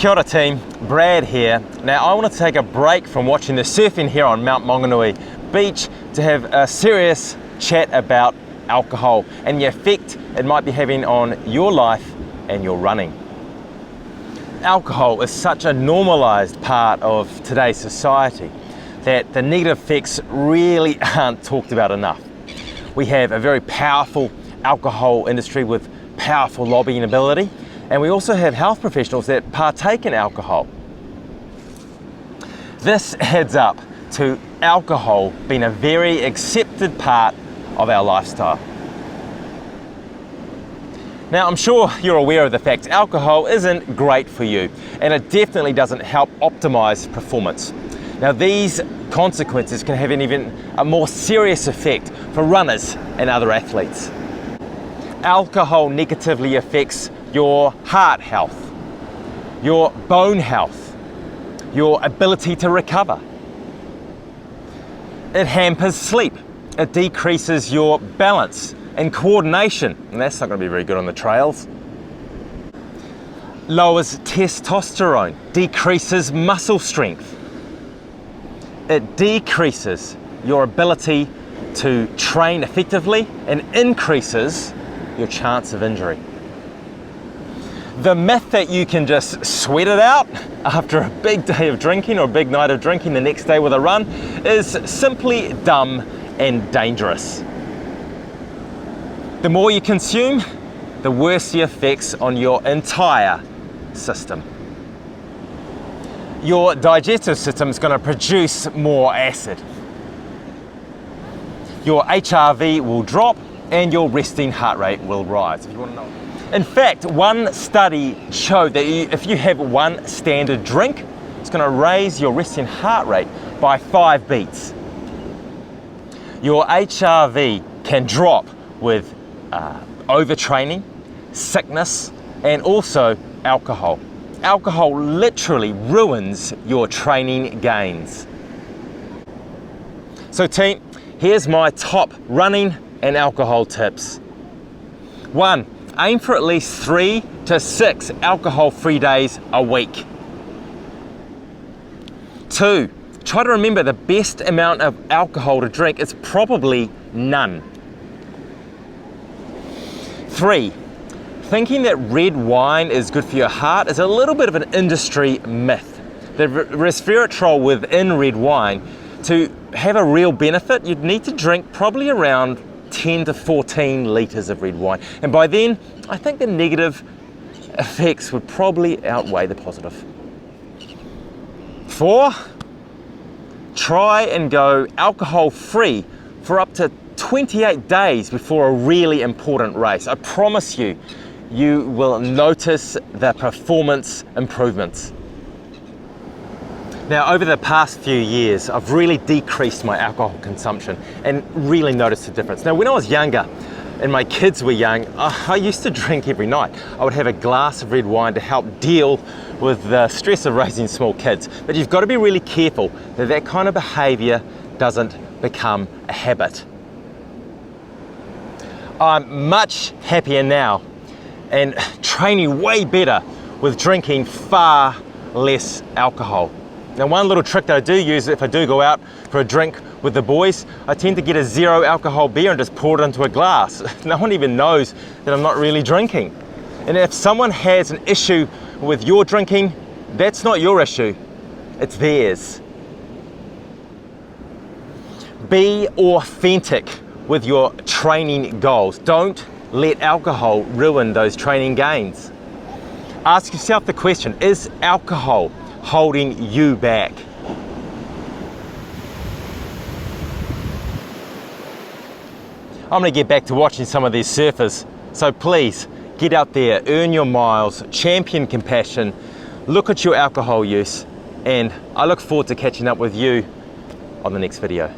Kia ora team, Brad here. Now I want to take a break from watching the surfing here on Mount Maunganui Beach to have a serious chat about alcohol and the effect it might be having on your life and your running. Alcohol is such a normalised part of today's society that the negative effects really aren't talked about enough. We have a very powerful alcohol industry with powerful lobbying ability, and we also have health professionals that partake in alcohol. This adds up to alcohol being a very accepted part of our lifestyle. Now, I'm sure you're aware of the fact alcohol isn't great for you, and it definitely doesn't help optimize performance. Now, these consequences can have a more serious effect for runners and other athletes. Alcohol negatively affects your heart health, your bone health, your ability to recover. It hampers sleep. It decreases your balance and coordination, and that's not going to be very good on the trails. Lowers testosterone, decreases muscle strength. It decreases your ability to train effectively and increases your chance of injury. The myth that you can just sweat it out after a big day of drinking or a big night of drinking the next day with a run is simply dumb and dangerous. The more you consume, the worse the effects on your entire system. Your digestive system is going to produce more acid. Your HRV will drop and your resting heart rate will rise. If you want to know. In fact, one study showed that if you have one standard drink, it's going to raise your resting heart rate by 5 beats. Your HRV can drop with overtraining, sickness, and also alcohol. Alcohol literally ruins your training gains. So team, here's my top running and alcohol tips. 1. Aim for at least 3 to 6 alcohol-free days a week. 2. Try to remember the best amount of alcohol to drink is probably none. 3. Thinking that red wine is good for your heart is a little bit of an industry myth. The resveratrol within red wine, to have a real benefit, you'd need to drink probably around 10 to 14 litres of red wine. And by then, I think the negative effects would probably outweigh the positive. 4, try and go alcohol-free for up to 28 days before a really important race. I promise you, you will notice the performance improvements. Now, over the past few years, I've really decreased my alcohol consumption and really noticed a difference. Now, when I was younger and my kids were young, I used to drink every night. I would have a glass of red wine to help deal with the stress of raising small kids. But you've got to be really careful that that kind of behavior doesn't become a habit. I'm much happier now and training way better with drinking far less alcohol. Now, one little trick that I do use if I do go out for a drink with the boys, I tend to get a 0 alcohol beer and just pour it into a glass. No one even knows that I'm not really drinking. And if someone has an issue with your drinking, that's not your issue, it's theirs. Be authentic with your training goals. Don't let alcohol ruin those training gains. Ask yourself the question, is alcohol holding you back? I'm going to get back to watching some of these surfers, so please get out there, earn your miles, champion compassion, look at your alcohol use, and I look forward to catching up with you on the next video.